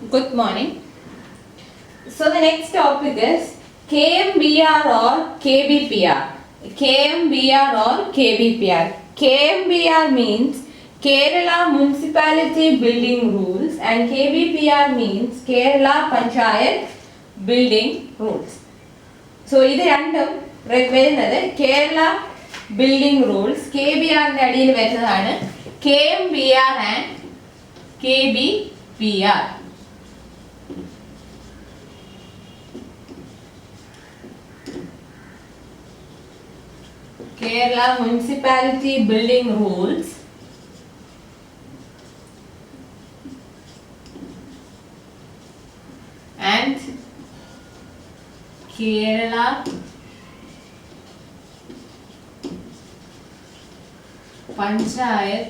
Good morning. So the next topic is KMBR or KBPR. KMBR or KBPR. KMBR means Kerala Municipality Building Rules and KBPR means Kerala Panchayat Building Rules. So ഇത് രണ്ടും വരുന്നത് Kerala building rules KBRന്റെ അടിയിൽ വരുന്നതാണ് KMBR and KBPR. Kerala Municipality Building Rules and Kerala Panchayat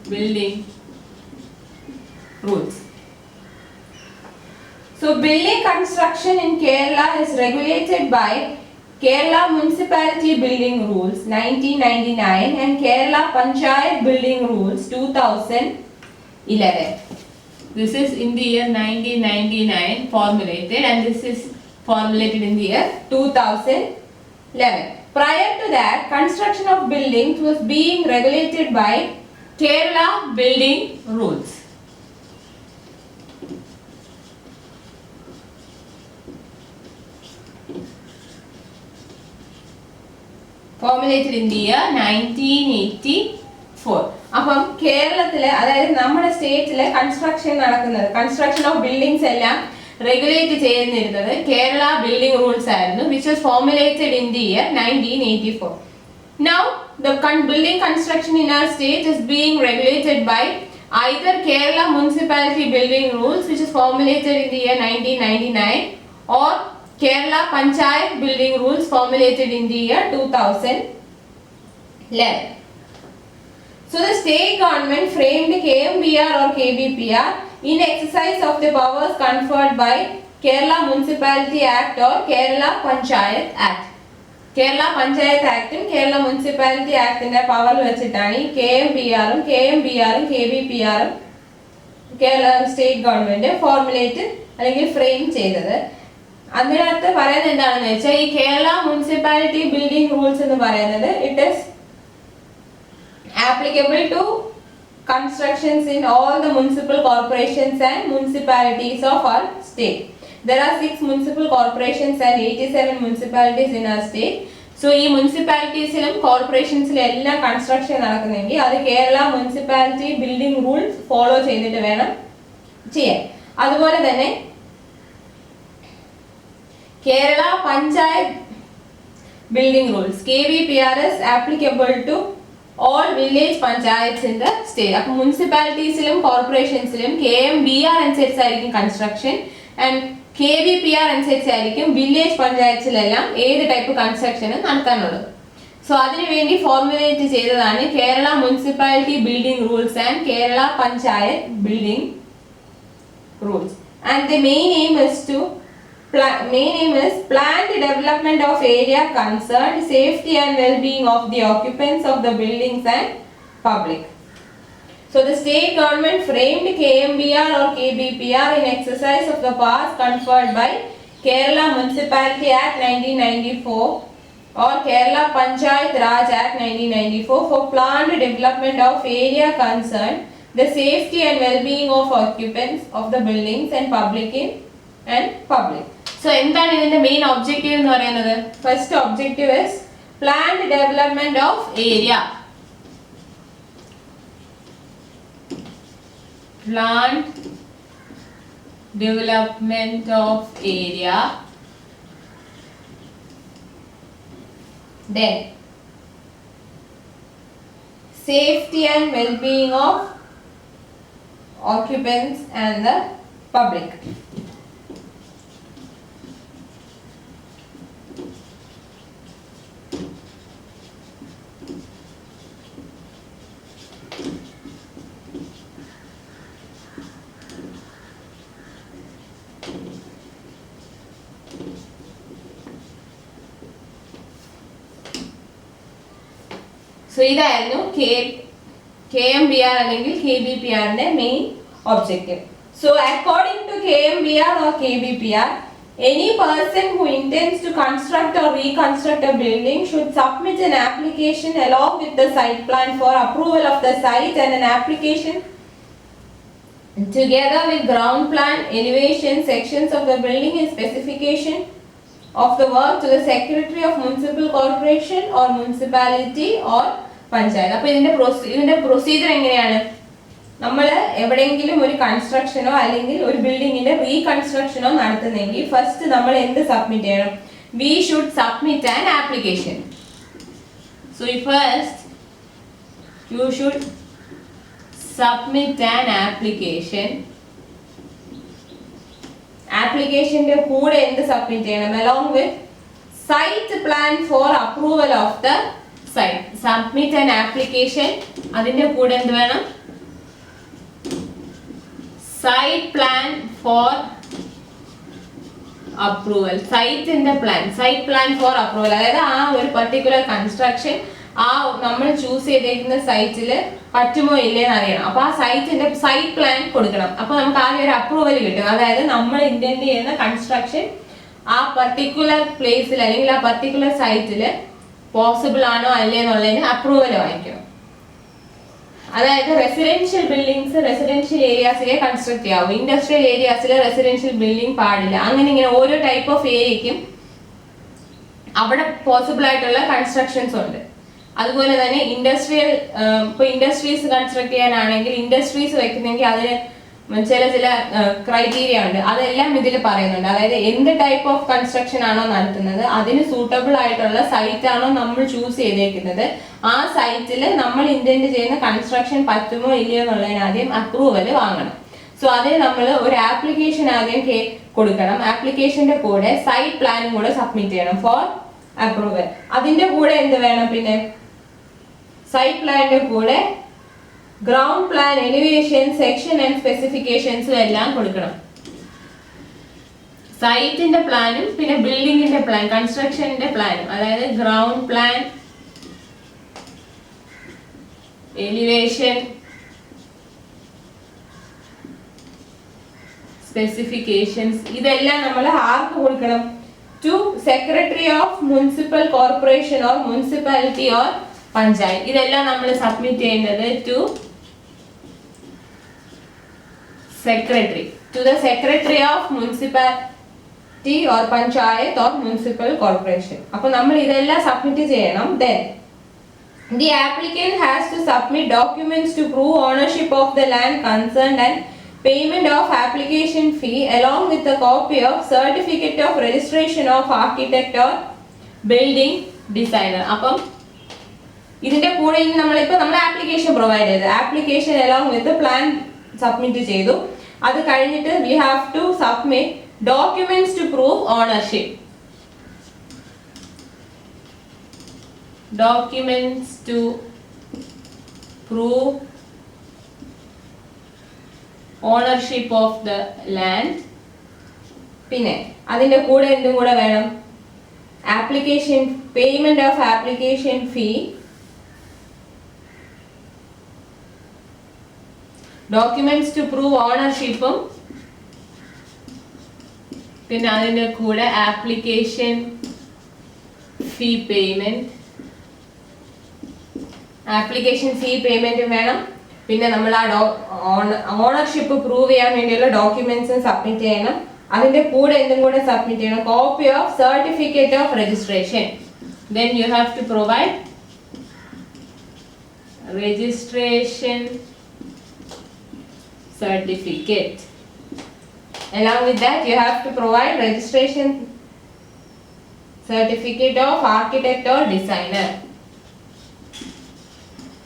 Building Rules. So building construction in Kerala is regulated by Kerala Municipality Building Rules 1999 and Kerala Panchayat Building Rules 2011. This is in the year 1999 formulated and this is formulated in the year 2011. Prior to that, construction of buildings was being regulated by Kerala Building Rules. Formulated in the year 1984. അപ്പം കേരളത്തിലെ അതായത് നമ്മുടെ സ്റ്റേറ്റിലെ construction of buildings എല്ലാം regulate ചെയ്യുന്നിരുന്നത് Kerala building rules ആയിരുന്നു which was formulated in the year 1984. Now the building construction in our state is being regulated by either Kerala Municipality Building Rules which is formulated in the year 1999 or Kerala Panchayat Building Rules formulated in the year 2011. So the state government framed KMBR or KBPR in exercise of the powers conferred by Kerala Municipality Act or Kerala Panchayat Act. Kerala Panchayat Act and Kerala Municipality Act in the power വെച്ചിട്ടാണ് ഈ KMBR ഉം KBPR ഉം Kerala state government formulate അല്ലെങ്കിൽ frame ചെയ്തത്. അതിനകത്ത് പറയുന്നത് എന്താണെന്ന് വെച്ചാൽ ഈ കേരള മുനിസിപ്പാലിറ്റി ബിൽഡിംഗ് റൂൾസ് എന്ന് പറയുന്നത് it is applicable to constructions in all the municipal corporations and municipalities of our state. There are 6 municipal corporations and 87 municipalities in our state. So ഈ മുനിസിപ്പാലിറ്റീസിലും കോർപ്പറേഷൻസിലും എല്ലാം കൺസ്ട്രക്ഷൻ നടക്കുന്നെങ്കിൽ അത് Kerala municipality building rules follow ചെയ്തിട്ട് വേണം ചെയ്യാൻ. അതുപോലെ തന്നെ Kerala panchayat building rules KBPR is applicable to all village panchayats in the state. അപ്പോൾ മുനിസിപ്പാലിറ്റീസിലും കോർപ്പറേഷൻസിലും KMBR അനുസരിച്ചായിരിക്കും കൺസ്ട്രക്ഷൻ ആൻഡ് KBPR അനുസരിച്ചായിരിക്കും വില്ലേജ് പഞ്ചായത്തിലെല്ലാം ഏത് ടൈപ്പ് കൺസ്ട്രക്ഷനും നടത്താനുള്ളത്. സോ അതിനുവേണ്ടി ഫോർമുലേറ്റ് ചെയ്തതാണ് Kerala municipality building rules and Kerala panchayat building rules and the main aim is planned development of area concerned, safety and well-being of the occupants of the buildings and public. So the state government framed KMBR or KBPR in exercise of the powers conferred by Kerala Municipality Act 1994 or Kerala Panchayat Raj Act 1994 for planned development of area concerned, the safety and well-being of occupants of the buildings and public. So എന്താണ് ഇതിന്റെ main objective എന്ന് പറയുന്നത്? First objective is planned development of area. Planned development of area. Then safety and well-being of occupants and the public. So ഇതായിരുന്നു KMBR അല്ലെങ്കിൽ KBPRന്റെ main objective. So according to KMBR or KBPR, any person who intends to construct or reconstruct a building should submit an application along with the site plan for approval of the site, and an application together with ground plan, elevation, sections of the building and specification of the work to the Secretary of Municipal Corporation or Municipality or Panchayat. അപ്പോൾ ഇതിന്റെ procedure എങ്ങനെയാണ്? നമ്മൾ എവിടെയെങ്കിലും ഒരു കൺസ്ട്രക്ഷനോ അല്ലെങ്കിൽ ഒരു ബിൽഡിങ്ങിന്റെ റീകൺസ്ട്രക്ഷനോ നടത്തുന്നെങ്കിൽ first നമ്മൾ എന്ത് സബ്മിറ്റ് ചെയ്യണം? We should submit an application. So first you should submit an application. ആപ്ലിക്കേഷന്റെ കൂടെ എന്ത് സബ്മിറ്റ് ചെയ്യണം? along with site plan for approval of the site. Submit an application, അതിന്റെ കൂടെ എന്ത് വേണം? site plan for approval. site plan for approval. അതായത് ആ ഒരു പർട്ടിക്കുലർ കൺസ്ട്രക്ഷൻ ആ നമ്മൾ ചൂസ് ചെയ്തിരിക്കുന്ന സൈറ്റിൽ പറ്റുമോ ഇല്ലേന്ന് അറിയണം. അപ്പൊ ആ സൈറ്റിന്റെ സൈറ്റ് പ്ലാൻ കൊടുക്കണം. അപ്പൊ നമുക്ക് ആദ്യം ഒരു അപ്രൂവൽ കിട്ടും. അതായത് നമ്മൾ ഇന്റന്റ് ചെയ്യുന്ന കൺസ്ട്രക്ഷൻ ആ പർട്ടിക്കുലർ പ്ലേസിൽ അല്ലെങ്കിൽ ആ പർട്ടിക്കുലർ സൈറ്റിൽ പോസിബിൾ ആണോ അല്ലേ എന്നുള്ളതിന് അപ്രൂവൽ വാങ്ങിക്കണം. അതായത് റെസിഡൻഷ്യൽ ബിൽഡിങ്സ് റെസിഡൻഷ്യൽ ഏരിയാസിലെ കൺസ്ട്രക്ട് ചെയ്യാവും, ഇൻഡസ്ട്രിയൽ ഏരിയാസിൽ റെസിഡൻഷ്യൽ ബിൽഡിംഗ് പാടില്ല. അങ്ങനെ ഇങ്ങനെ ഓരോ ടൈപ്പ് ഓഫ് ഏരിയക്കും അവിടെ പോസിബിൾ ആയിട്ടുള്ള കൺസ്ട്രക്ഷൻസ് ഉണ്ട്. അതുപോലെ തന്നെ ഇൻഡസ്ട്രിയൽ ഇപ്പോൾ ഇൻഡസ്ട്രീസ് കൺസ്ട്രക്ട് ചെയ്യാനാണെങ്കിൽ ഇൻഡസ്ട്രീസ് വെക്കുന്നെങ്കിൽ അതിന് ചില ക്രൈറ്റീരിയ ഉണ്ട്. അതെല്ലാം ഇതിൽ പറയുന്നുണ്ട്. അതായത് എന്ത് ടൈപ്പ് ഓഫ് കൺസ്ട്രക്ഷൻ ആണോ നടത്തുന്നത് അതിന് സൂട്ടബിൾ ആയിട്ടുള്ള സൈറ്റ് ആണോ നമ്മൾ ചൂസ് ചെയ്തേക്കുന്നത്, ആ സൈറ്റിൽ നമ്മൾ ഇന്റന്റ് ചെയ്യുന്ന കൺസ്ട്രക്ഷൻ പറ്റുമോ ഇല്ലയോ എന്നുള്ളതിന് ആദ്യം അപ്രൂവൽ വാങ്ങണം. സോ അതിന് നമ്മൾ ഒരു ആപ്ലിക്കേഷൻ ആദ്യം കൊടുക്കണം. ആപ്ലിക്കേഷന്റെ കൂടെ സൈറ്റ് പ്ലാനും കൂടെ സബ്മിറ്റ് ചെയ്യണം ഫോർ അപ്രൂവൽ. അതിന്റെ കൂടെ എന്ത് വേണം? പിന്നെ സൈറ്റ് പ്ലാനിന്റെ കൂടെ ground plan, elevation, section and സ്പെസിഫിക്കേഷൻസും എല്ലാം കൊടുക്കണം. സൈറ്റിന്റെ പ്ലാനും പിന്നെ ബിൽഡിങ്ങിന്റെ പ്ലാൻ, കൺസ്ട്രക്ഷന്റെ പ്ലാനും, അതായത് ഗ്രൗണ്ട് പ്ലാൻ, എലിവേഷൻ, സ്പെസിഫിക്കേഷൻസ്, ഇതെല്ലാം നമ്മൾ ആർക്ക് കൊടുക്കണം? To secretary of municipal corporation or municipality or panchayat. ഇതെല്ലാം നമ്മൾ സബ്മിറ്റ് ചെയ്യുന്നത് to the secretary of municipality or panchayat or municipal corporation. അപ്പോൾ നമ്മൾ ഇതെല്ലാം സബ്മിറ്റ് ചെയ്യണം. Then the applicant has to submit documents to prove ownership of the land concerned and payment of application fee along with a copy of certificate of registration of architect or building designer. അപ്പം ഇതിന്റെ കൂടെ നമ്മൾ application provide ചെയ്തു. Application along with the plan submit ചെയ്തു. അത് കഴിഞ്ഞിട്ട് we have to submit documents to prove ownership. Documents to prove ownership of the land. പിന്നെ അതിന്റെ കൂടെ എന്തും കൂടെ വേണം? Application, payment of application fee, documents to prove ഓണർഷിപ്പും, പിന്നെ അതിന്റെ കൂടെ application fee payment, application fee പേയ്മെന്റും വേണം. പിന്നെ നമ്മൾ ആ ഓണർഷിപ്പ് പ്രൂവ് ചെയ്യാൻ വേണ്ടിയുള്ള ഡോക്യുമെന്റ്സും സബ്മിറ്റ് ചെയ്യണം. അതിന്റെ കൂടെ എന്തും കൂടെ സബ്മിറ്റ് ചെയ്യണം? Copy of certificate of registration. Then you have to provide registration certificate. Along with that you have to provide registration certificate of architect or designer.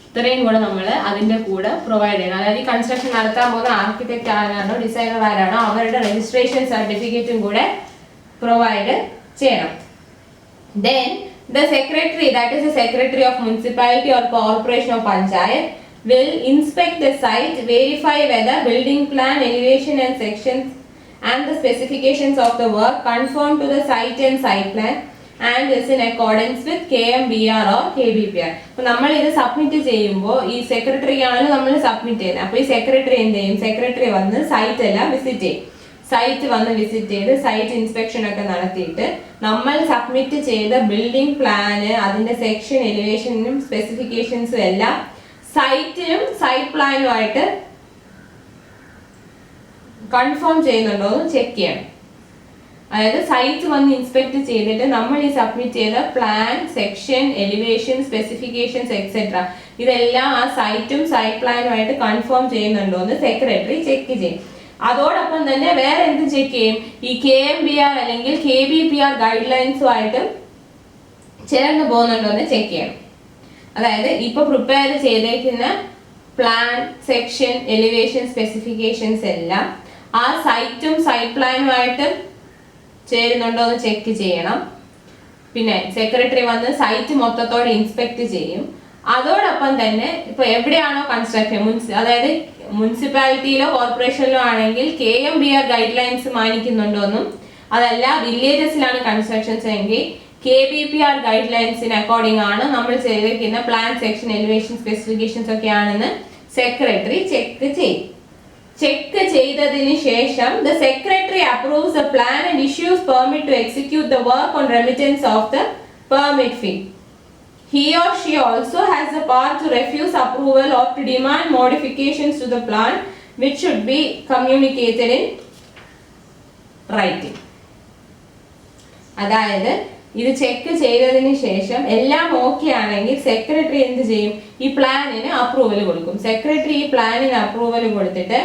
ഇത്രയും കൂടെ നമ്മൾ അതിന്റെ കൂടെ പ്രൊവൈഡ് ചെയ്യണം. അതായത് ഈ കൺസ്ട്രക്ഷൻ നടത്താൻ പോകുന്ന ആർക്കിടെക്ട് ആരാണോ ഡിസൈനർ ആരാണോ അവരുടെ രജിസ്ട്രേഷൻ സർട്ടിഫിക്കറ്റും കൂടെ പ്രൊവൈഡ് ചെയ്യണം. Then the secretary, that is the secretary of municipality or corporation or panchayat, will inspect the site, verify whether building plan, elevation and sections and the specifications of the work conform to the site and site plan, and is in accordance with KMBR or KBPR. അപ്പോൾ നമ്മൾ ഇത് submit ചെയ്യുമ്പോൾ ഈ സെക്രട്ടറിക്ക് ആണല്ലോ നമ്മൾ submit ചെയ്യുന്നത്. അപ്പോൾ ഈ സെക്രട്ടറി എന്ത് ചെയ്യും? സെക്രട്ടറി വന്ന് സൈറ്റ് എല്ലാം വിസിറ്റ് ചെയ്യും. സൈറ്റ് വന്ന് വിസിറ്റ് ചെയ്ത് സൈറ്റ് ഇൻസ്പെക്ഷൻ ഒക്കെ നടത്തിയിട്ട് നമ്മൾ സബ്മിറ്റ് ചെയ്ത ബിൽഡിംഗ് പ്ലാന്, അതിന്റെ സെക്ഷൻ, എലിവേഷനും സ്പെസിഫിക്കേഷൻസും എല്ലാം സൈറ്റിനും സൈറ്റ് പ്ലാനുമായിട്ട് കൺഫേം ചെയ്യുന്നുണ്ടോ എന്ന് ചെക്ക് ചെയ്യണം. അതായത് സൈറ്റ് വന്ന് ഇൻസ്പെക്ട് ചെയ്തിട്ട് നമ്മൾ ഈ സബ്മിറ്റ് ചെയ്ത plan, section, elevation, specifications etcetera ഇതെല്ലാം ആ സൈറ്റും സൈറ്റ് പ്ലാനുമായിട്ട് കൺഫേം ചെയ്യുന്നുണ്ടോ എന്ന് സെക്രട്ടറി ചെക്ക് ചെയ്യും. അതോടൊപ്പം തന്നെ വേറെ എന്ത് ചെക്ക് ചെയ്യും? ഈ KMBR അല്ലെങ്കിൽ KBPR ഗൈഡ് ലൈൻസുമായിട്ട് ചേർന്ന് പോകുന്നുണ്ടോ എന്ന് ചെക്ക് ചെയ്യണം. അതായത് ഇപ്പൊ പ്രിപ്പയർ ചെയ്തേക്കുന്ന പ്ലാൻ, സെക്ഷൻ, എലിവേഷൻ, സ്പെസിഫിക്കേഷൻസ് എല്ലാം ആ സൈറ്റും സൈറ്റ് പ്ലാനുമായിട്ട് ചേരുന്നുണ്ടോ എന്ന് ചെക്ക് ചെയ്യണം. പിന്നെ സെക്രട്ടറി വന്ന് സൈറ്റ് മൊത്തത്തോടെ ഇൻസ്പെക്ട് ചെയ്യും. അതോടൊപ്പം തന്നെ ഇപ്പൊ എവിടെയാണോ കൺസ്ട്രക്ഷൻ, അതായത് മുനിസിപ്പാലിറ്റിയിലോ കോർപ്പറേഷനിലോ ആണെങ്കിൽ KMBR ഗൈഡ് ലൈൻസ് മാനിക്കുന്നുണ്ടോ എന്നും, അതല്ല വില്ലേജസിലാണ് കൺസ്ട്രക്ഷൻസ് എങ്കിൽ KBPR ഗൈഡ് ലൈൻസിന് അക്കോർഡിംഗ് ആണ് നമ്മൾ ചെയ്തിരിക്കുന്ന പ്ലാൻ, സെക്ഷൻ, എലിവേഷൻ, സ്പെസിഫിക്കേഷൻസ് ഒക്കെ ആണെന്ന് സെക്രട്ടറി ചെക്ക് ചെയ്യും. ചെക്ക് ചെയ്തതിന് ശേഷം the secretary approves the plan and issues permit to execute the work on remittance of the permit fee. He or she also has the power to refuse approval or to demand modifications to the plan, which should be communicated in writing. അതായത് ഇത് check ചെയ്തതിന് ശേഷം എല്ലാം okay ആണെങ്കിൽ secretary എന്ത് ചെയ്യും? ഈ പ്ലാനിന് approval കൊടുക്കും. സെക്രട്ടറി ഈ പ്ലാനിന് അപ്രൂവൽ കൊടുത്തിട്ട്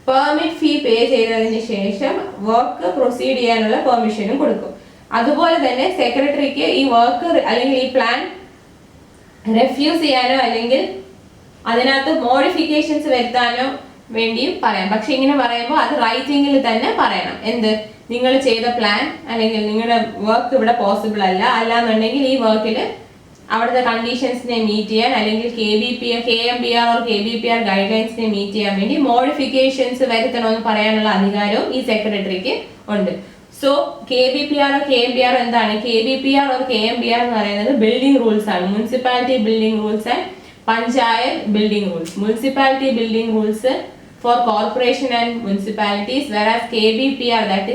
പെർമിറ്റ് ഫീ പേ ചെയ്തതിന് ശേഷം വർക്ക് പ്രൊസീഡ് ചെയ്യാനുള്ള പെർമിഷനും കൊടുക്കും. അതുപോലെ തന്നെ സെക്രട്ടറിക്ക് ഈ വർക്ക് അല്ലെങ്കിൽ ഈ പ്ലാൻ റെഫ്യൂസ് ചെയ്യാനോ അല്ലെങ്കിൽ അതിനകത്ത് മോഡിഫിക്കേഷൻസ് വരുത്താനോ വേണ്ടിയും പറയാം. പക്ഷെ ഇങ്ങനെ പറയുമ്പോൾ അത് റൈറ്റിംഗിൽ തന്നെ പറയണം. എന്ത്? നിങ്ങൾ ചെയ്ത പ്ലാൻ അല്ലെങ്കിൽ നിങ്ങളുടെ വർക്ക് ഇവിടെ പോസിബിൾ അല്ലാന്നുണ്ടെങ്കിൽ ഈ വർക്കിൽ അവിടുത്തെ കണ്ടീഷൻസിനെ മീറ്റ് ചെയ്യാൻ അല്ലെങ്കിൽ KMBR or KBPR ഗൈഡ് ലൈൻസിനെ മീറ്റ് ചെയ്യാൻ വേണ്ടി മോഡിഫിക്കേഷൻസ് വരുത്തണമെന്ന് പറയാനുള്ള അധികാരവും ഈ സെക്രട്ടറിക്ക് ഉണ്ട്. സോ KBPR or KMBR എന്താണ്? KBPR or KMBR എന്ന് പറയുന്നത് ബിൽഡിംഗ് റൂൾസ് ആണ്. Municipality building rules and panchayat building rules. Municipality building rules for corporation and municipalities, whereas KBPR that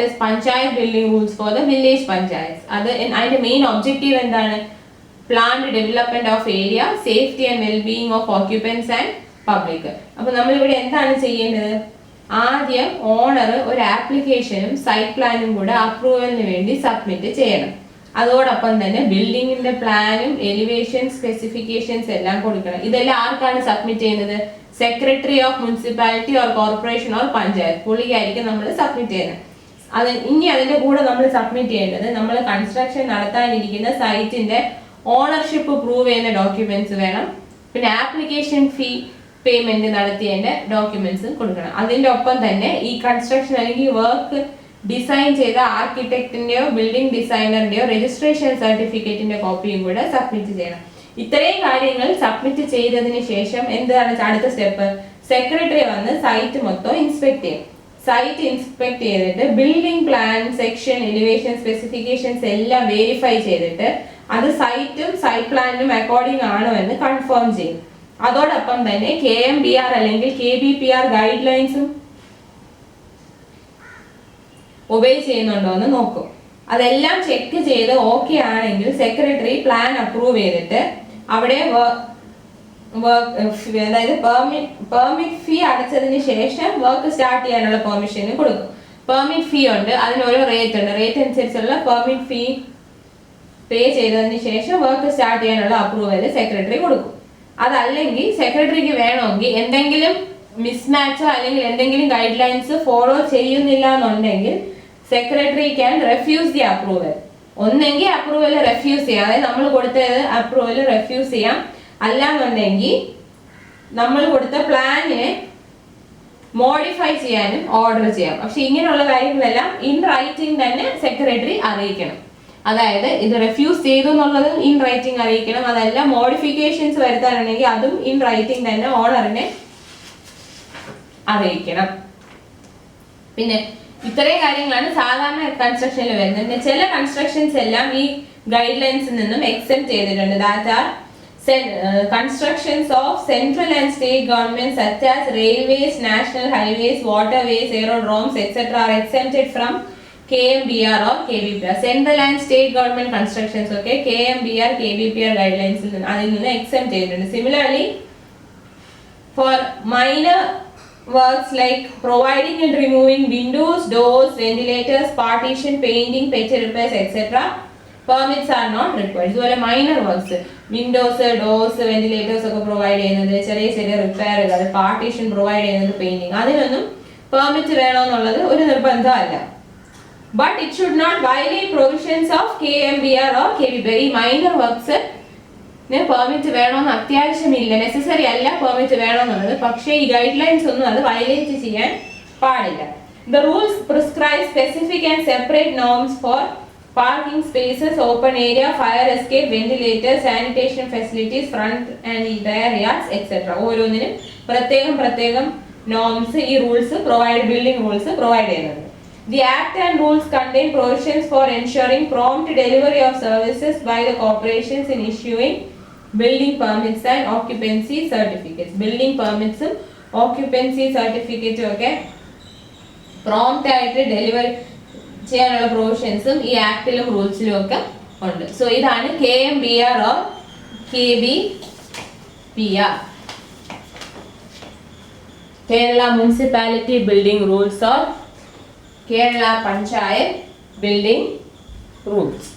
is Panchayat building rules for the village panchayats. അതിന്റെ main objective എന്താണ്? Planned development of area, safety and wellbeing of occupants and public. അപ്പൊ നമ്മളിവിടെ എന്താണ് ചെയ്യേണ്ടത്? ആദ്യം owner ഒരു ആപ്ലിക്കേഷനും site പ്ലാനും കൂടെ അപ്രൂവലിന് വേണ്ടി സബ്മിറ്റ് ചെയ്യണം. അതോടൊപ്പം തന്നെ ബിൽഡിങ്ങിന്റെ പ്ലാനും എലിവേഷൻ, സ്പെസിഫിക്കേഷൻസ് എല്ലാം കൊടുക്കണം. ഇതെല്ലാം ആർക്കാണ് സബ്മിറ്റ് ചെയ്യുന്നത്? Secretary of municipality or corporation or panchayat, പുള്ളിക്കായിരിക്കും നമ്മൾ സബ്മിറ്റ് ചെയ്യുന്നത്. ഇനി അതിന്റെ കൂടെ നമ്മൾ സബ്മിറ്റ് ചെയ്യേണ്ടത് നമ്മൾ കൺസ്ട്രക്ഷൻ നടത്താനിരിക്കുന്ന സൈറ്റിന്റെ ഓണർഷിപ്പ് പ്രൂവ് ചെയ്യുന്ന ഡോക്യുമെന്റ്സ് വേണം. പിന്നെ ആപ്ലിക്കേഷൻ ഫീ പേയ്മെന്റ് നടത്തിയതിന്റെ ഡോക്യുമെന്റ്സും കൊടുക്കണം. അതിന്റെ ഒപ്പം തന്നെ ഈ കൺസ്ട്രക്ഷൻ അല്ലെങ്കിൽ വർക്ക് ഡിസൈൻ ചെയ്ത ആർക്കിടെക്റ്റിന്റെയോ ബിൽഡിംഗ് ഡിസൈനറിന്റെയോ രജിസ്ട്രേഷൻ സർട്ടിഫിക്കറ്റിന്റെ കോപ്പിയും കൂടെ സബ്മിറ്റ് ചെയ്യണം. ഇത്രയും കാര്യങ്ങൾ സബ്മിറ്റ് ചെയ്തതിന് ശേഷം എന്താണ് അടുത്ത സ്റ്റെപ്പ്? സെക്രട്ടറി വന്ന് സൈറ്റ് മൊത്തം ഇൻസ്പെക്ട് ചെയ്യും. സൈറ്റ് ഇൻസ്പെക്ട് ചെയ്തിട്ട് building plan, section, elevation, specifications എല്ലാം വെരിഫൈ ചെയ്തിട്ട് അത് സൈറ്റും സൈറ്റ് പ്ലാനിനും അക്കോർഡിംഗ് ആണോ എന്ന് കൺഫേം ചെയ്യും. അതോടൊപ്പം തന്നെ KMBR അല്ലെങ്കിൽ KBPR ഗൈഡ് ലൈൻസും ഒബേ ചെയ്യുന്നുണ്ടോ എന്ന് നോക്കും. അതെല്ലാം ചെക്ക് ചെയ്ത് ഓക്കെ ആണെങ്കിൽ സെക്രട്ടറി പ്ലാൻ അപ്രൂവ് ചെയ്തിട്ട് അവിടെ അതായത് പെർമിറ്റ് ഫീ അടച്ചതിന് ശേഷം വർക്ക് സ്റ്റാർട്ട് ചെയ്യാനുള്ള പെർമിഷന് കൊടുക്കും. പെർമിറ്റ് ഫീ ഉണ്ട്, അതിന് ഓരോ റേറ്റ് ഉണ്ട്. റേറ്റ് അനുസരിച്ചുള്ള പെർമിറ്റ് ഫീ പേ ചെയ്തതിന് ശേഷം വർക്ക് സ്റ്റാർട്ട് ചെയ്യാനുള്ള അപ്രൂവൽ സെക്രട്ടറി കൊടുക്കും. അതല്ലെങ്കിൽ സെക്രട്ടറിക്ക് വേണമെങ്കിൽ എന്തെങ്കിലും മിസ്മാച്ചോ അല്ലെങ്കിൽ എന്തെങ്കിലും ഗൈഡ് ലൈൻസ് ഫോളോ ചെയ്യുന്നില്ല എന്നുണ്ടെങ്കിൽ secretary can refuse the approval. ഒന്നെങ്കിൽ അപ്രൂവൽ റെഫ്യൂസ് ചെയ്യാം, അതായത് നമ്മൾ കൊടുത്തത് അപ്രൂവൽ റെഫ്യൂസ് ചെയ്യാം. അല്ലാന്നുണ്ടെങ്കിൽ നമ്മൾ കൊടുത്ത പ്ലാനിനെ മോഡിഫൈ ചെയ്യാനും ഓർഡർ ചെയ്യാം. പക്ഷെ ഇങ്ങനെയുള്ള കാര്യങ്ങളെല്ലാം ഇൻ റൈറ്റിംഗ് തന്നെ സെക്രട്ടറി അറിയിക്കണം. അതായത് ഇത് റെഫ്യൂസ് ചെയ്തു എന്നുള്ളത് ഇൻ റൈറ്റിംഗ് അറിയിക്കണം. അതല്ല മോഡിഫിക്കേഷൻസ് വരുത്താനുണ്ടെങ്കിൽ അതും ഇൻ റൈറ്റിംഗ് തന്നെ ഓണറിനെ അറിയിക്കണം. പിന്നെ ഇത്രയും കാര്യങ്ങളാണ് സാധാരണ കൺസ്ട്രക്ഷനിൽ വരുന്നത്. ചില കൺസ്ട്രക്ഷൻസ് എല്ലാം ഈ ഗൈഡ് ലൈൻസിൽ നിന്നും എക്സെപ്റ്റ് ചെയ്തിട്ടുണ്ട്. That are constructions of central and state governments such as railways, national highways, waterways, aerodromes, etc. are exempted from KMBR or KBPR. Central and state government constructions, okay, KMBR, KBPR guidelines അതിൽ നിന്ന് exempt ചെയ്തിട്ടുണ്ട്. Similarly, for minor works like providing and removing windows, doors, ventilators, partition, painting, petty repairs, etc. permits are not required. ഇതുപോലെ minor works, windows, doors, ventilators ഒക്കെ provide ചെയ്യുന്നത്, ചെറിയ ചെറിയ റിപ്പയറുകൾ, partition provide ചെയ്യുന്നത്, പെയിന്റിങ്, അതിനൊന്നും പെർമിറ്റ് വേണമെന്നുള്ളത് ഒരു നിർബന്ധമല്ല. But it should not violate provisions of KMBR or KBPR. ഈ മൈനർ വർക്ക്സ് പെർമിറ്റ് വേണമെന്ന് അത്യാവശ്യമില്ല, നെസസറി അല്ല പെർമിറ്റ് വേണമെന്നുള്ളത്. പക്ഷേ ഈ ഗൈഡ് ലൈൻസ് ഒന്നും അത് വയലേറ്റ് ചെയ്യാൻ പാടില്ല. The rules prescribe specific and separate norms for parking spaces, open area, fire escape, ventilators, sanitation facilities, front and rear yards, etc. ഓരോന്നിനും പ്രത്യേകം പ്രത്യേകം നോംസ്, ഈ rules provide, building rules provide ചെയ്യുന്നുണ്ട്. The Act and rules contain provisions for ensuring prompt delivery of services by the corporations in issuing building permits and occupancy certificates. Building permits ഉം occupancy certificates ഒക്കെ prompt ആയിട്ട് delivery ചെയ്യാനുള്ള പ്രൊവിഷൻസും ഈ ആക്ടിലും റൂൾസിലും ഒക്കെ ഉണ്ട്. So ഇതാണ് KMBR or KBPR, Kerala municipality building rules or Kerala panchayat building rules.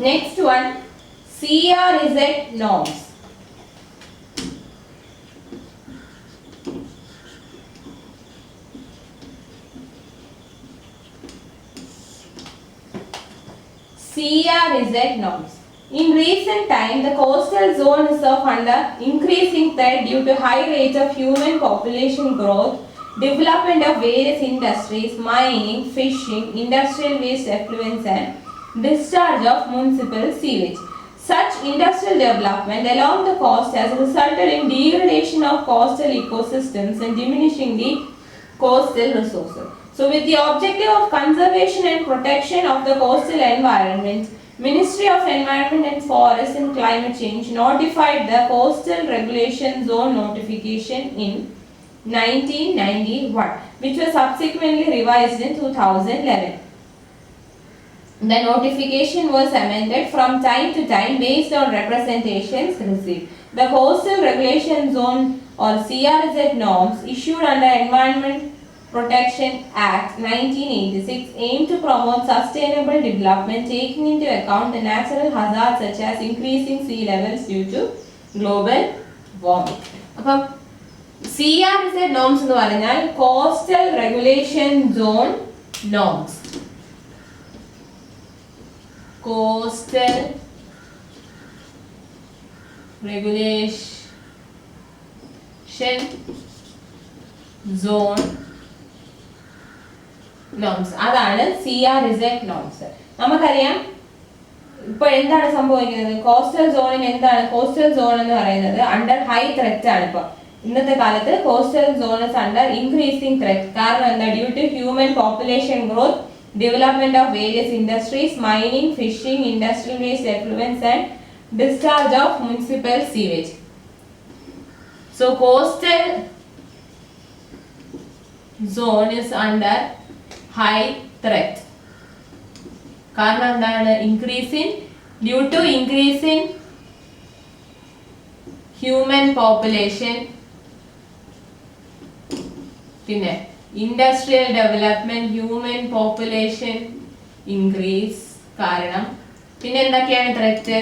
Next one, CRZ norms. CRZ norms. In recent time, the coastal zone is under increasing threat due to high rate of human population growth, development of various industries, mining, fishing, industrial waste effluents and discharge of municipal sewage. Such industrial development along the coast has resulted in degradation of coastal ecosystems and diminishing the coastal resources. So with the objective of conservation and protection of the coastal environment, Ministry of Environment and Forest and Climate Change notified the Coastal Regulation Zone notification in 1991, which was subsequently revised in 2011. The notification was amended from time to time based on representations received. The Coastal Regulation Zone or CRZ norms issued under Environment Protection Act 1986 aim to promote sustainable development taking into account the natural hazards such as increasing sea levels due to global warming. അപ്പോൾ CRZ norms എന്ന് പറഞ്ഞാൽ Coastal Regulation Zone norms. Coastal Regulation Zone norms. അതാണ് CRZ norms. നമുക്കറിയാം ഇപ്പോൾ എന്താണ് സംഭവിക്കുന്നത്, coastal സോണിന് എന്താണ് coastal zone എന്ന് പറയുന്നത് അണ്ടർ ഹൈ ത്രെറ്റ് ആണ്. ഇപ്പോൾ ഇന്നത്തെ കാലത്ത് coastal zone is under increasing threat. കാരണം എന്താ, due to human population growth, development of various industries, mining, fishing, industrial waste effluents and discharge of municipal sewage. So coastal zone is under high threat. കാരണം എന്താണ്, due to increasing human population, പിന്നെ industrial development, human population increase കാരണം. പിന്നെ എന്തൊക്കെയാണ് threat,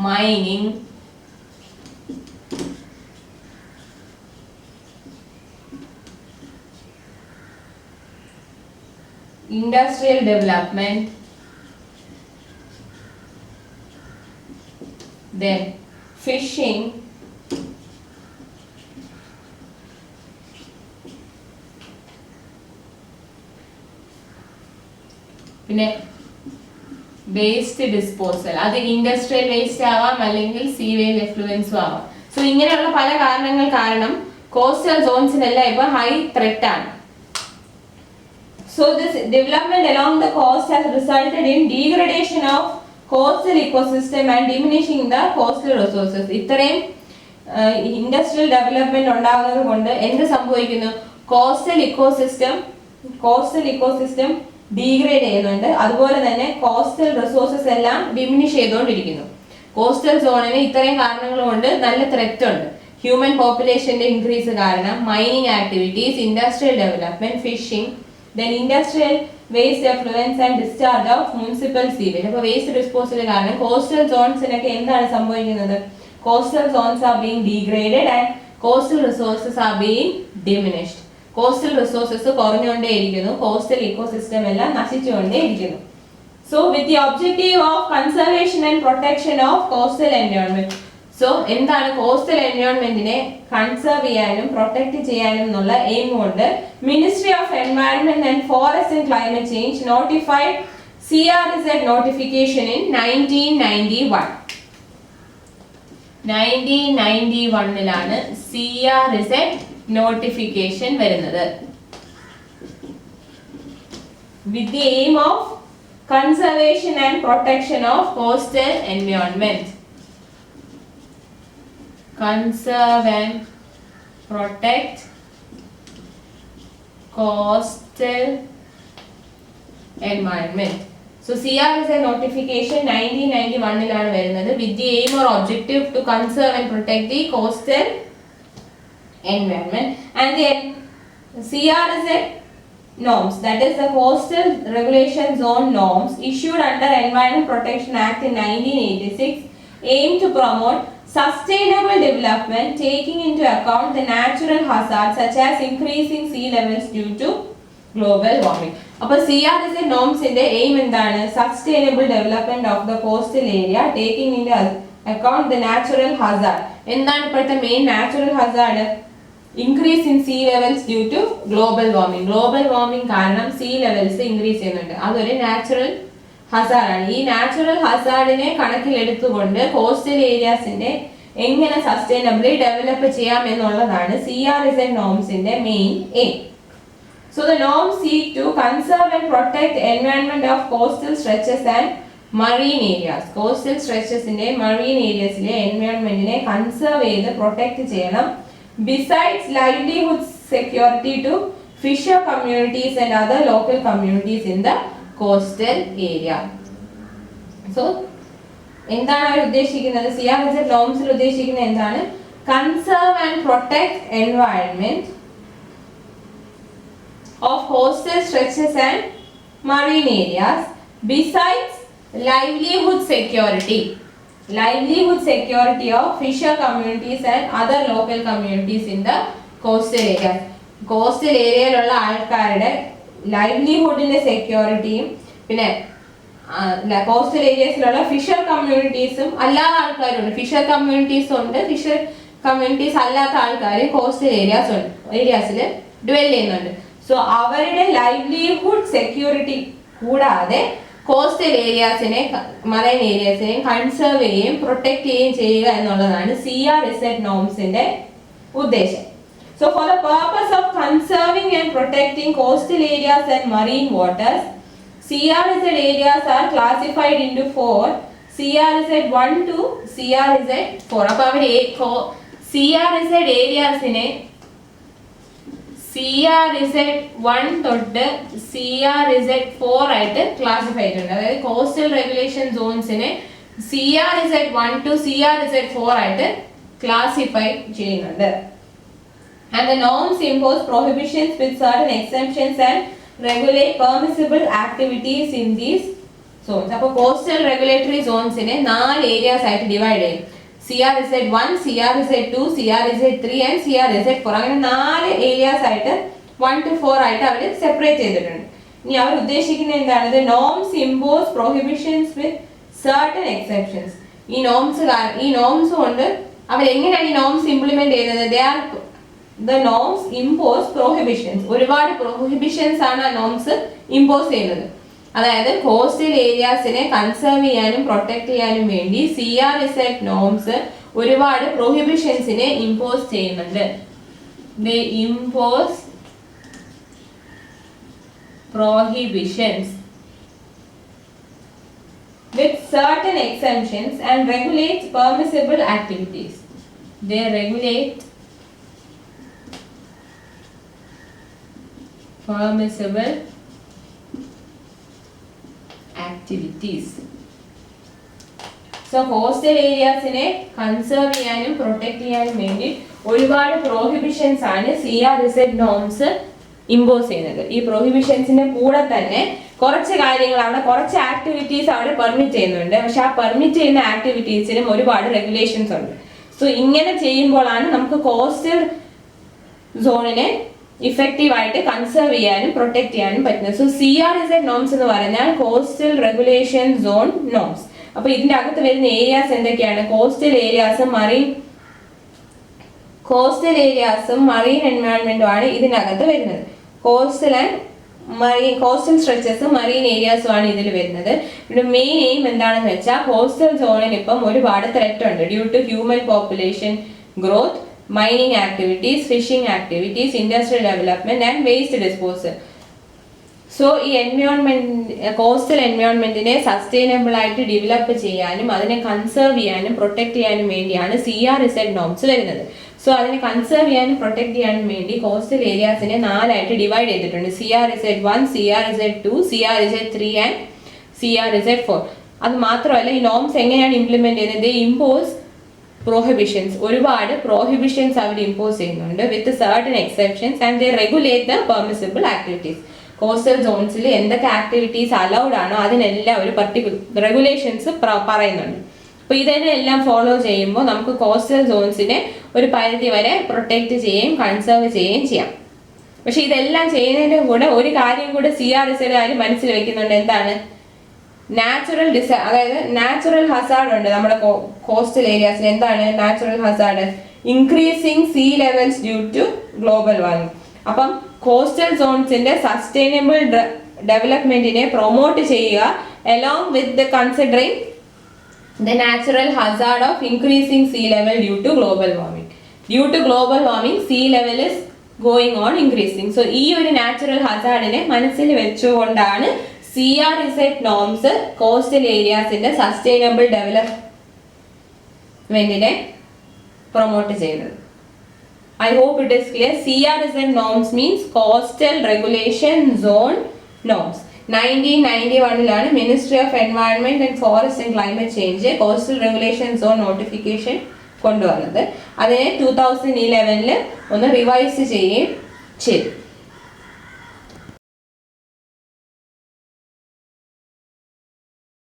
mining, industrial development, then fishing, പിന്നെ waste disposal, അത് industrial waste ആവാം അല്ലെങ്കിൽ സീവേജ് എഫ്ലുവൻസും ആവാം. സോ ഇങ്ങനെയുള്ള പല കാരണങ്ങൾ കാരണം കോസ്റ്റൽ സോൺസിനെല്ലാം ഇപ്പൊ ഹൈ ത്രെറ്റ് ആണ്. So this development along the coast has resulted in degradation of coastal ecosystem and diminishing the coastal resources. ഇത്രയും ഇൻഡസ്ട്രിയൽ ഡെവലപ്മെന്റ് ഉണ്ടാകുന്നത് കൊണ്ട് എന്ത് സംഭവിക്കുന്നു? കോസ്റ്റൽ ഇക്കോസിസ്റ്റം ഡീഗ്രേഡ് ചെയ്യുന്നുണ്ട്. അതുപോലെ തന്നെ കോസ്റ്റൽ റിസോഴ്സസ് എല്ലാം ഡിമിനിഷ് ചെയ്തുകൊണ്ടിരിക്കുന്നു. കോസ്റ്റൽ സോണിന് ഇത്രയും കാരണങ്ങൾ കൊണ്ട് നല്ല ത്രെറ്റ് ഉണ്ട്. ഹ്യൂമൻ പോപ്പുലേഷന്റെ ഇൻക്രീസ് കാരണം, mining activities, industrial development, fishing, then industrial waste effluents and discharge of municipal sewage. അപ്പോൾ വേസ്റ്റ് ഡിസ്പോസൽ കാരണം കോസ്റ്റൽ സോൺസിനൊക്കെ എന്താണ് സംഭവിക്കുന്നത്? Coastal zones are being degraded and coastal resources are being diminished. Coastal resources കുറഞ്ഞുകൊണ്ടേയിരിക്കുന്നു, coastal ecosystem എല്ലാം നശിച്ചുകൊണ്ടേയിരിക്കുന്നു. So with the objective of conservation and protection of coastal environment. So എന്താണ് coastal എൻവയോൺമെന്റിനെ conserve ചെയ്യാനും പ്രൊട്ടക്ട് ചെയ്യാനും എന്നുള്ള എയിം കൊണ്ട് ministry of environment and forest and climate change notified CRZ notification in 1991. 1991 CRZ notification വരുന്നത്. With the aim of conservation and protection of coastal environment. Conserve and protect coastal environment. So CRZ notification 1991 ആണ് വരുന്നത്. With the aim or objective to conserve and protect the coastal environment, and the CRZ norms, that is the Coastal Regulation Zone norms issued under Environment Protection Act in 1986, aim to promote sustainable development taking into account the natural hazards such as increasing sea levels due to global warming. അപ്പോൾ CRZ നോംസിന്റെ aim എന്താണ്? Sustainable development of the coastal area taking in account the natural hazard. എന്താണ് ഇപ്പോഴത്തെ main natural hazard? Increase in sea levels due to global warming. Global warming കാരണം sea levels increase ചെയ്യുന്നുണ്ട്. അതൊരു natural ഹസാർഡാണ്. ഈ natural ഹസാർഡിനെ കണക്കിലെടുത്തുകൊണ്ട് coastal ഏരിയാസിന്റെ എങ്ങനെ sustainably develop ചെയ്യാം എന്നുള്ളതാണ് CRZ നോംസിന്റെ main aim. So the norms seek to conserve and protect the environment of coastal stretches and marine areas. Coastal stretches inde marine areas le environment ne conserve ചെയ്ത് protect ചെയ്യണം. Besides livelihood security to fisher communities and other local communities in the coastal area. So എന്താണ് അവർ ഉദ്ദേശിക്കുന്നത്? CRZ നോംസിൽ ഉദ്ദേശിക്കുന്നത് എന്താണ്? Conserve and protect environment of coastal stretches and marine areas besides livelihood security of fisher communities and other local communities in the coastal areas. coastal ഏരിയയിലുള്ള ആൾക്കാരുടെ ലൈവ്ലിഹുഡിന്റെ സെക്യൂരിറ്റിയും പിന്നെ coastal ഏരിയസിലുള്ള Fisher കമ്മ്യൂണിറ്റീസും അല്ലാത്ത ആൾക്കാരുണ്ട്. Fisher communities ഉണ്ട്, ഫിഷർ കമ്മ്യൂണിറ്റീസ് അല്ലാത്ത ആൾക്കാർ coastal ഏരിയാസിൽ dwell ചെയ്യുന്നുണ്ട്. So അവരുടെ ലൈവ്ലിഹുഡ് സെക്യൂരിറ്റി കൂടാതെ കോസ്റ്റൽ ഏരിയാസിനെ മറൈൻ ഏരിയാസിനെയും കൺസർവ് ചെയ്യുകയും പ്രൊട്ടക്ട് ചെയ്യുകയും ചെയ്യുക എന്നുള്ളതാണ് CRZ നോംസിന്റെ ഉദ്ദേശം. So for the purpose of conserving and protecting coastal areas and marine waters, CRZ areas are classified into 4, CRZ 1 to CRZ 4. അപ്പോൾ അവർ CRZ ഏരിയാസിനെ CRZ 1 തൊട്ട് CRZ 4 ആയിട്ട് classify ചെയ്തിട്ടുണ്ട്. അതായത് coastal regulation സോൺസിനെ CRZ 1 to CRZ 4 ആയിട്ട് classify ചെയ്യുന്നുണ്ട്. And the norms impose prohibitions with certain exemptions and regulate permissible activities in these zones. അപ്പോൾ coastal regulatory സോൺസിനെ 4 areas ആയിട്ട് divide ചെയ്യും. CRZ 1, CRZ 2, CRZ 3 and CRZ 4. അങ്ങനെ 4 areas ആയിട്ട് 1 to 4 ആയിട്ട് അവർ separate ചെയ്തിട്ടുണ്ട്. ഇനി അവർ ഉദ്ദേശിക്കുന്നത് എന്താണ്? The norms impose prohibitions with certain exceptions. ഈ നോംസ് കൊണ്ട് അവർ എങ്ങനെയാണ് ഈ നോംസ് ഇംപ്ലിമെന്റ് ചെയ്യുന്നത്? The norms impose prohibitions. ഒരുപാട് prohibitions ആണ് ആ നോംസ് ഇമ്പോസ് ചെയ്യുന്നത്. അതായത് കോസ്റ്റൽ ഏരിയാസിനെ കൺസേർവ് ചെയ്യാനും പ്രൊട്ടക്ട് ചെയ്യാനും വേണ്ടി CRZ നോംസ് ഒരുപാട് പ്രൊഹിബിഷൻസിനെ ഇമ്പോസ് ചെയ്യുന്നുണ്ട്. They impose prohibitions with certain exemptions and regulate permissible activities. They regulate permissible activities. So coastal areasനെ കൺസേർവ് ചെയ്യാനും പ്രൊട്ടക്ട് ചെയ്യാനും വേണ്ടി ഒരുപാട് പ്രോഹിബിഷൻസ് ആണ് CRZ നോംസ് ഇമ്പോസ് ചെയ്യുന്നത്. ഈ പ്രോഹിബിഷൻസിന്റെ കൂടെ തന്നെ കുറച്ച് കാര്യങ്ങൾ അവിടെ കുറച്ച് ആക്ടിവിറ്റീസ് അവിടെ പെർമിറ്റ് ചെയ്യുന്നുണ്ട്. പക്ഷെ ആ പെർമിറ്റ് ചെയ്യുന്ന ആക്ടിവിറ്റീസിലും ഒരുപാട് റെഗുലേഷൻസ് ഉണ്ട്. സോ ഇങ്ങനെ ചെയ്യുമ്പോഴാണ് നമുക്ക് കോസ്റ്റൽ സോണിനെ ഇഫക്റ്റീവ് ആയിട്ട് കൺസേർവ് ചെയ്യാനും പ്രൊട്ടക്ട് ചെയ്യാനും പറ്റുന്നത്. സോ CRZ നോംസ് എന്ന് പറഞ്ഞാൽ കോസ്റ്റൽ റെഗുലേഷൻ സോൺ നോംസ്. അപ്പൊ ഇതിന്റെ അകത്ത് വരുന്ന ഏരിയാസ് എന്തൊക്കെയാണ്? കോസ്റ്റൽ ഏരിയാസും മറീൻ എൻവയോൺമെന്റും ആണ് ഇതിനകത്ത് വരുന്നത്. കോസ്റ്റൽ സ്ട്രെച്ചസും മറീൻ ഏരിയാസും ആണ് ഇതിൽ വരുന്നത്. ഇവിടെ മെയിൻ എയിം എന്താണെന്ന് വെച്ചാൽ കോസ്റ്റൽ സോണിൽ ഇപ്പം ഒരുപാട് ത്രെറ്റ് ഉണ്ട് due to human population growth, mining activities, fishing activities, industrial development and waste disposal. So ഈ കോസ്റ്റൽ എൻവയോൺമെന്റിനെ സസ്റ്റൈനബിൾ ആയിട്ട് ഡെവലപ്പ് ചെയ്യാനും അതിനെ കൺസേർവ് ചെയ്യാനും പ്രൊട്ടക്ട് ചെയ്യാനും വേണ്ടിയാണ് CRZ നോംസ് വരുന്നത്. സോ അതിനെ കൺസേർവ് ചെയ്യാനും പ്രൊട്ടക്ട് ചെയ്യാനും വേണ്ടി കോസ്റ്റൽ ഏരിയാസിനെ 4 ആയിട്ട് ഡിവൈഡ് ചെയ്തിട്ടുണ്ട്. CRZ1, CRZ2, CRZ3 and CRZ4. അത് മാത്രമല്ല ഈ നോംസ് എങ്ങനെയാണ് ഇംപ്ലിമെന്റ് ചെയ്യുന്നത്? Impose prohibitions. ഒരുപാട് prohibitions അവർ ഇമ്പോസ് ചെയ്യുന്നുണ്ട് with certain exceptions and they regulate the permissible activities. Coastal സോൺസിൽ എന്തൊക്കെ ആക്ടിവിറ്റീസ് അലൗഡ് ആണോ അതിനെല്ലാം ഒരു പർട്ടിക്കുലർ റെഗുലേഷൻസ് പറയുന്നുണ്ട്. അപ്പോൾ ഇതിനെല്ലാം ഫോളോ ചെയ്യുമ്പോൾ നമുക്ക് കോസ്റ്റൽ സോൺസിനെ ഒരു പരിധി വരെ പ്രൊട്ടക്ട് ചെയ്യുകയും കൺസേർവ് ചെയ്യുകയും ചെയ്യാം. പക്ഷെ ഇതെല്ലാം ചെയ്യുന്നതിൻ്റെ കൂടെ ഒരു കാര്യം കൂടെ CRZ മനസ്സിൽ വെക്കുന്നുണ്ട്. എന്താണ്? അതായത് നാച്ചുറൽ ഹസാർഡ് ഉണ്ട് നമ്മുടെ കോസ്റ്റൽ ഏരിയാസിൽ. എന്താണ് natural hazard? Increasing sea levels due to global warming. അപ്പം കോസ്റ്റൽ സോൺസിന്റെ സസ്റ്റൈനബിൾ ഡെവലപ്മെന്റിനെ പ്രൊമോട്ട് ചെയ്യുക along with the considering the natural hazard of increasing sea level due to global warming. Due to global warming, sea level is going on increasing. So ഈ ഒരു natural ഹസാർഡിനെ മനസ്സിൽ വെച്ചുകൊണ്ടാണ് CRZ norms coastal ഏരിയാസിന്റെ sustainable ഡെവലപ്മെന്റിനെ promote ചെയ്യുന്നത്. I hope it is clear. CRZ norms means Coastal Regulation Zone Norms. 1991 Ministry of Environment and Forest and Climate Change Coastal Regulation Zone Notification കൊണ്ടുവന്നത്. അതിനെ 2011 ഒന്ന് റിവൈസ് ചെയ്യുകയും ചെയ്തു.